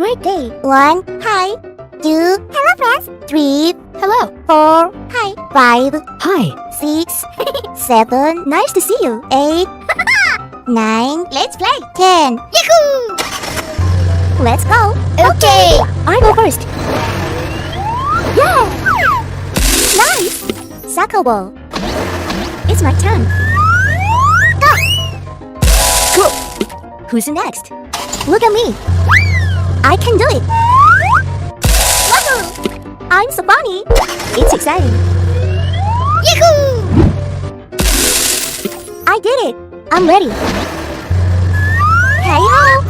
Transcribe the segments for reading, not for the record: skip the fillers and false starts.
great day. 1. Hi. 2. Hello, friends. 3. Hello. 4. Hi. 5. Hi. 6. 7. Nice to see you. 8. 9. Let's play. 10. Yahoo! Let's go. Okay. I go first. Yeah. Nice. Soccer ball. It's my turn. Go. Cool. Who's next? Look at me. I can do it. Wahoo! I'm so funny. It's exciting. Yahoo! I did it. I'm ready. Hey ho!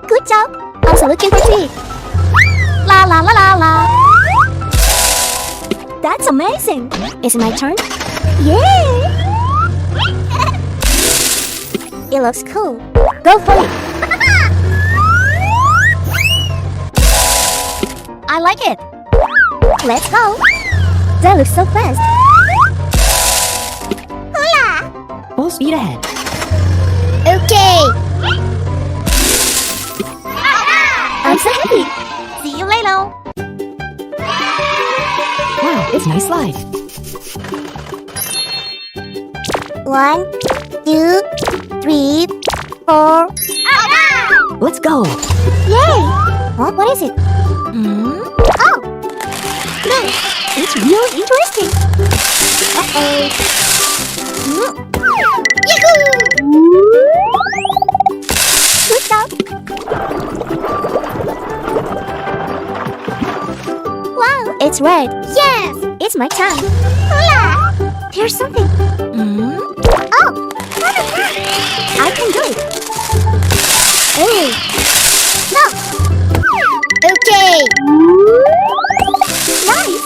Good job. I'm so looking for treat. La la la la la. That's amazing. Is it my turn? Yeah. It looks cool. Go for it. I like it. Let's go. That looks so fast. Hula! Full speed ahead. Okay. I'm so happy. See you later. Wow, it's a nice slide. 1, 2, 3, 4. Let's go. Yay! Huh? What is it? Oh! Look! It's really interesting. Uh-oh. Yahoo! Good job. Wow, it's red. Yes! It's my turn. Hula! Here's something. Oh! I can do it. Oh! No! Okay. Nice!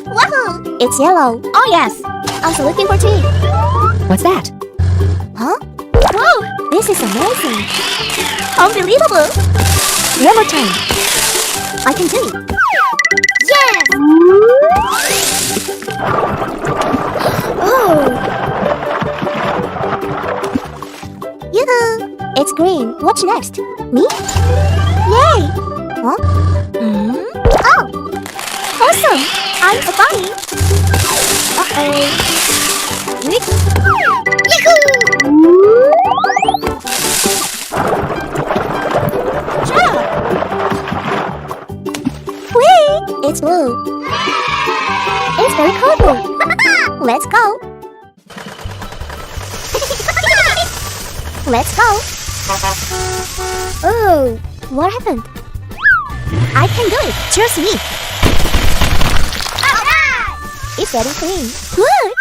Wahoo! It's yellow. Oh yes! I'm so looking for tea. What's that? Huh? Whoa! This is amazing! Unbelievable! One more time. I can do it. Yes! Oh! Yoo-hoo! It's green. What's next? Me? Yay! Huh? Oh! Awesome! I'm so funny! Uh-oh! Yahoo! Whee! It's blue. It's very colorful. Let's go. Let's go. Oh, what happened? I can do it. Trust me. It's getting clean. Good.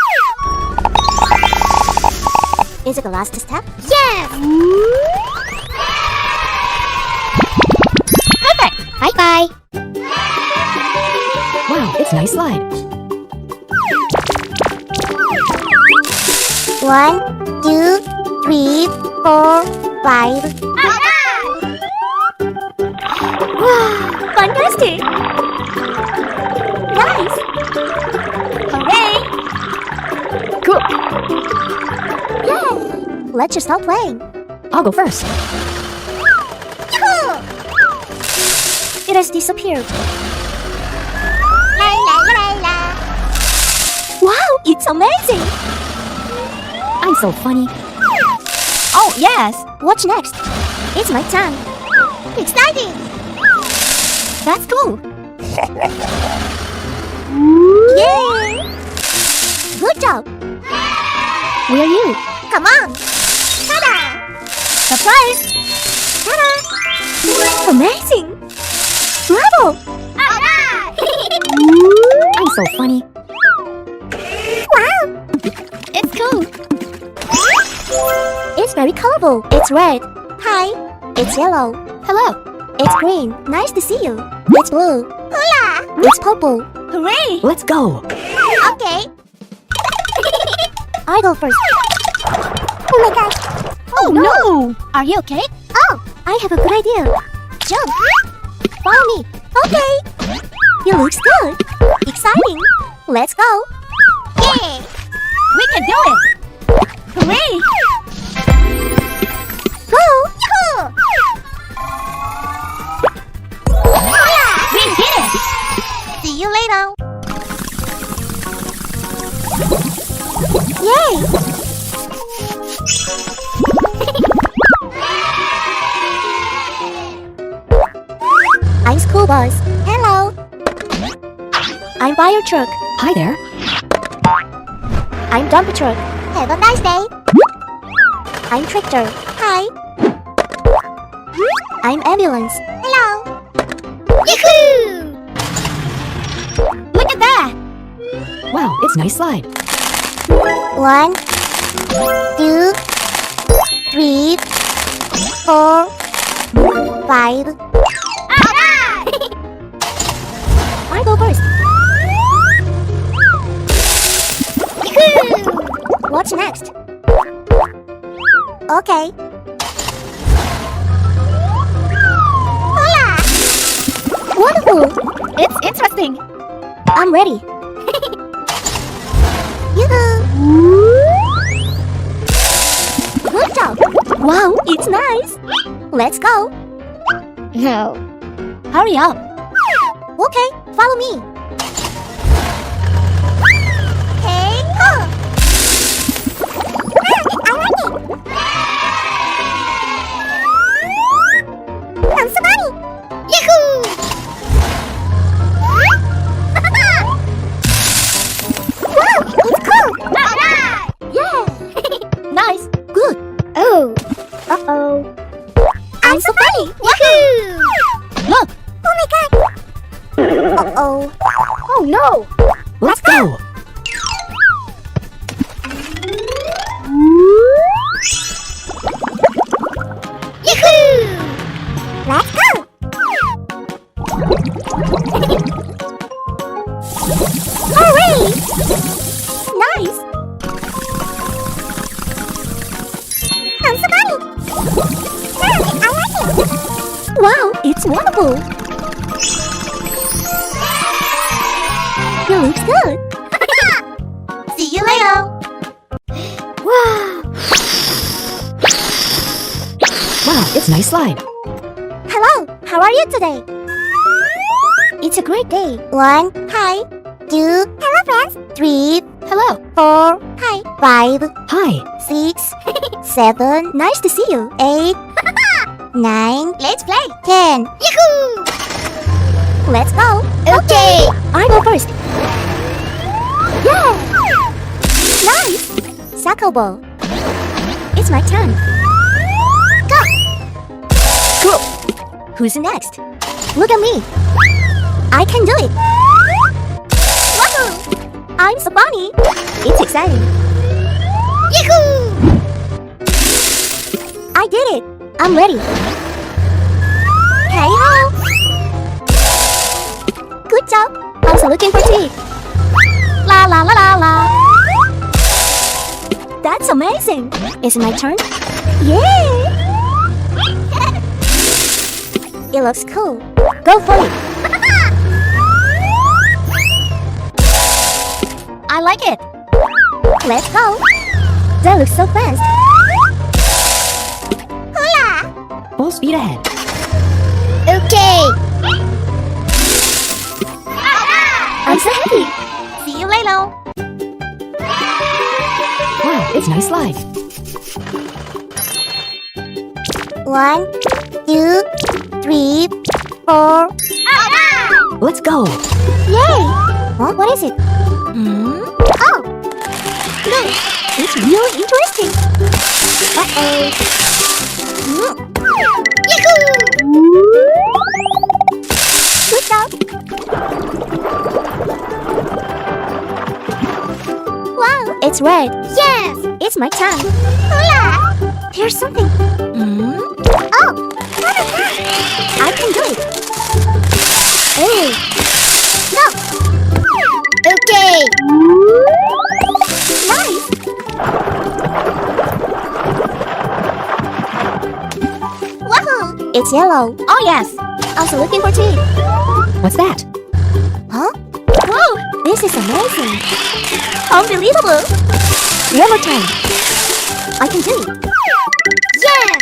Is it the last step? Yes. Perfect. Bye-bye. Wow, it's a nice slide. 1, 2, 3, 4, 5. Wow, fantastic! Nice! Hooray! Cool. Yay! Let's just start playing. I'll go first. Yahoo! It has disappeared. La, la, la, la. Wow, it's amazing! I'm so funny. Oh, yes! What's next? It's my turn. Exciting! That's cool! Yay! Good job! Where are you? Come on! Ta-da! Surprise! Ta-da! Amazing! Bravo! I'm so funny. Wow! It's cool! It's very colorful. It's red. Hi. It's yellow. Hello. It's green. Nice to see you. It's blue. Hola! It's purple. Hooray! Let's go. Okay. I go first. Oh my gosh. Oh no! Are you okay? Oh, I have a good idea. Jump. Follow me. Okay. It looks good. Exciting. Let's go. Yay! We can do it! Hooray! Go! Yahoo! We did it! See you later! Yay! I'm school bus. Hello! I'm fire truck. Hi there. I'm dump truck. Have a nice day. I'm tractor. Hi. I'm ambulance. Hello. Yahoo! Look at that. Wow, it's a nice slide. 1, 2, 3, 4, 5. I go first. What's next? Okay. Hola! Wonderful! It's interesting. I'm ready. Yoo-hoo! Good job! Wow, it's nice! Let's go! No. Hurry up! Okay, follow me. Hey, go! I like it! I'm so funny! Yahoo! Wow, it's cool! Alright! Yeah! Nice! Good! Oh! Uh-oh! I'm so funny! Yahoo! Look! Oh my god! Uh-oh! Oh no! Let's go. Yahoo! Let's go! Hooray! Nice! I'm so funny! I like it! Wow, it's wonderful! It looks good! See you later! Wow! Wow, it's a nice slide. Hello, how are you today? It's a great day. 1, hi. 2, hello friends. 3, Hello. 4, hi. 5, Hi. 6, 7, nice to see you. 8, 9, let's play. 10, yahoo! Let's go. Okay. I go first. Yeah! Nice! Soccer ball. It's my turn. Go! Cool. Who's next? Look at me. I can do it. Wahoo! I'm so funny. It's exciting. Yahoo! I did it. I'm ready. Hey ho! Good job. I'm also looking for tea. La la la la la. That's amazing. Is it my turn? Yeah! It looks cool. Go for it. I like it. Let's go. That looks so fast. Hola! Full speed ahead. Okay. I'm so happy. See you later. Wow, it's a nice slide. 1, 2, 3, 4. Let's go. Yay! Huh? What is it? Oh! Good. It's really interesting. Uh-oh. Yahoo! Good job. Wow, it's red. Yes! It's my turn. Hola! Here's something. Oh! What is that? I can do it. Hey! Go! Okay! Nice! Wahoo! It's yellow. Oh yes! Also looking for tea. What's that? Huh? Whoa! This is amazing! Unbelievable! One more time. I can do it. Yes!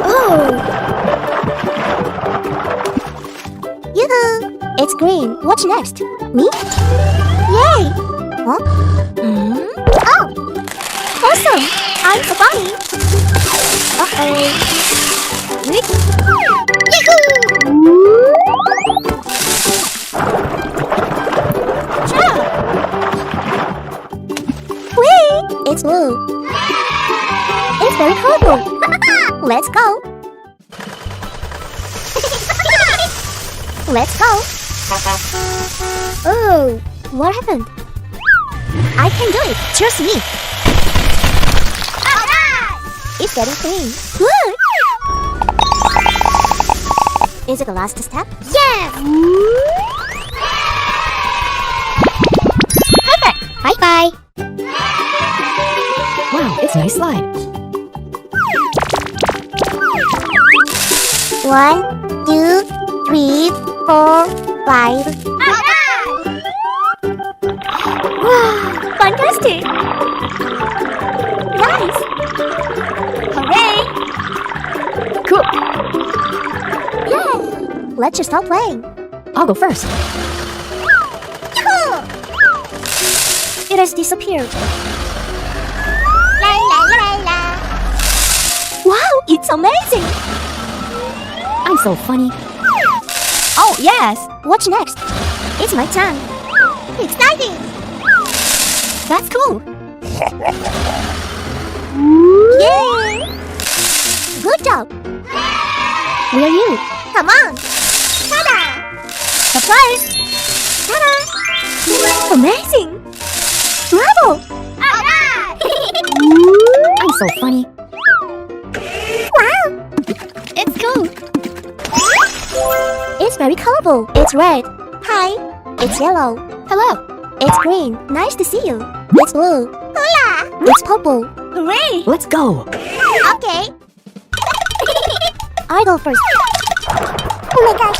Oh! Yoo-hoo! It's green. What's next? Me? Yay! Huh? Oh! Awesome! I'm so funny! Uh-oh! Yahoo! Whee! It's blue. It's very colorful. Let's go. Let's go. Oh, what happened? I can do it. Trust me. It's getting clean. Look! Is it the last step? Yes! Perfect! Bye-bye! Wow, it's a nice slide. 1, 2, 3, 4, 5. Wow! Fantastic! Nice! Hooray! Cool. Yay! Let's just start playing. I'll go first. Yahoo! It has disappeared. La la la la. Wow, it's amazing! I'm so funny. Oh yes! What's next? It's my turn. Exciting! That's cool. Yay! Good job. Where are you? Come on! Ta-da! Surprise! Ta-da! Amazing! Bravo! I'm so funny. Wow! It's cool. It's very colorful. It's red. Hi. It's yellow. Hello. It's green. Nice to see you. It's blue. Hola. It's purple. Hooray! Let's go. Okay. I go first. Oh my gosh.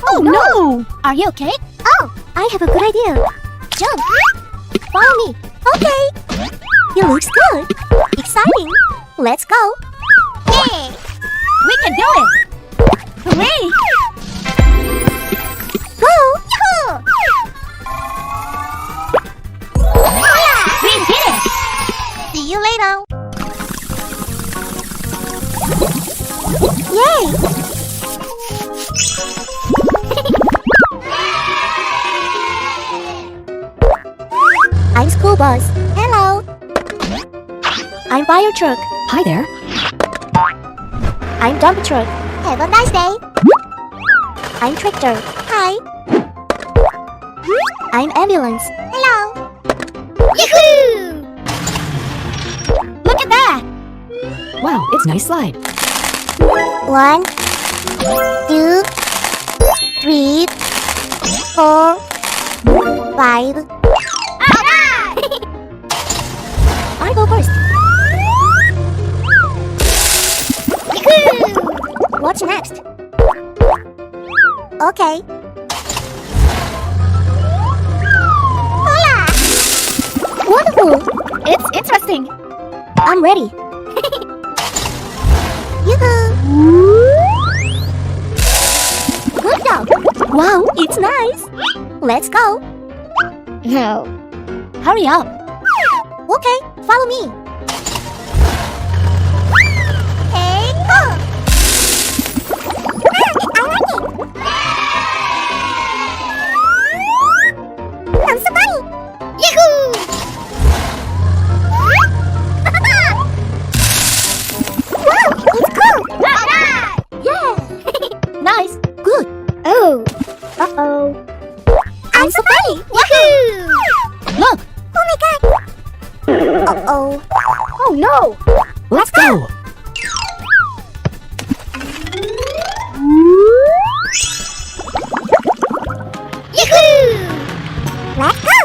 Oh no! Are you okay? Oh, I have a good idea. Jump. Follow me. Okay. You looks good. Exciting. Let's go. Yay! We can do it. Hooray! Go! Yahoo! We did it! See you later. Yay! I'm school bus. Hello. I'm fire truck. Hi there. I'm dump truck. Have a nice day. I'm tractor. Hi. I'm ambulance. Hello. Yahoo! Look at that. Wow, it's a nice slide. 1, 2, 3, 4, 5. I go first. Yahoo! What's next? Okay. Hola! Wonderful! It's interesting. I'm ready. Yoo-hoo! Good job! Wow, it's nice! Let's go! No. Hurry up! Okay, follow me. Hey, go! I like it! I'm so funny! Yahoo! Wow, it's cool! Yeah! Nice! Good! Oh! Uh-oh! I'm so funny! Yahoo! Look! Oh my god! Uh-oh! Oh no! Let's go. Yahoo! Let's go!